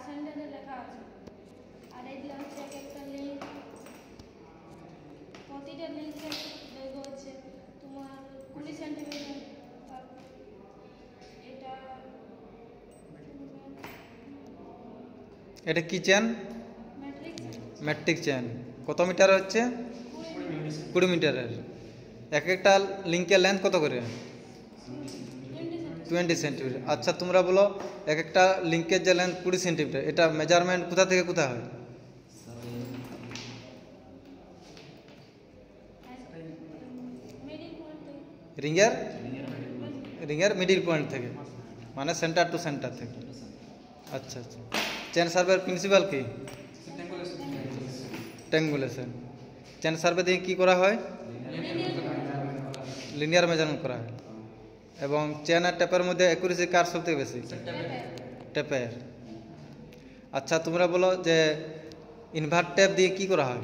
সেন্টারে লেখা আছে। আর এগুলো হচ্ছে এক একটা লিঙ্ক, প্রতিটা লিঙ্কের দৈর্ঘ্য হচ্ছে তোমার 20 সেন্টিমিটার। এটা এটা কি চেন? Matric chain. কত মিটার হচ্ছে? 20 মিটারের। এক একটা লিঙ্কের লেন্থ কত করে? 20 সেন্টিমিটার। আচ্ছা তোমরা বলো, এক একটা লিঙ্কের যে লেন্থ 20 সেন্টিমিটার, এটা মেজারমেন্ট কোথা থেকে কোথা হয়? রিংয়ের মিডিল পয়েন্ট থেকে, মানে সেন্টার টু সেন্টার থেকে। আচ্ছা আচ্ছা। চেন সার্ভের প্রিন্সিপাল কি? ট্যাঙ্গুলেশন। চেন সার্ভে দিয়ে কী করা হয়? লিনিয়ার মেজারমেন্ট করা হয়। এবং চেন আর টেপের মধ্যে অ্যাকুরেসি কার সবথেকে বেশি? টেপের। আচ্ছা তোমরা বলো যে ইনভার্ট টেপ দিয়ে কি করা হয়?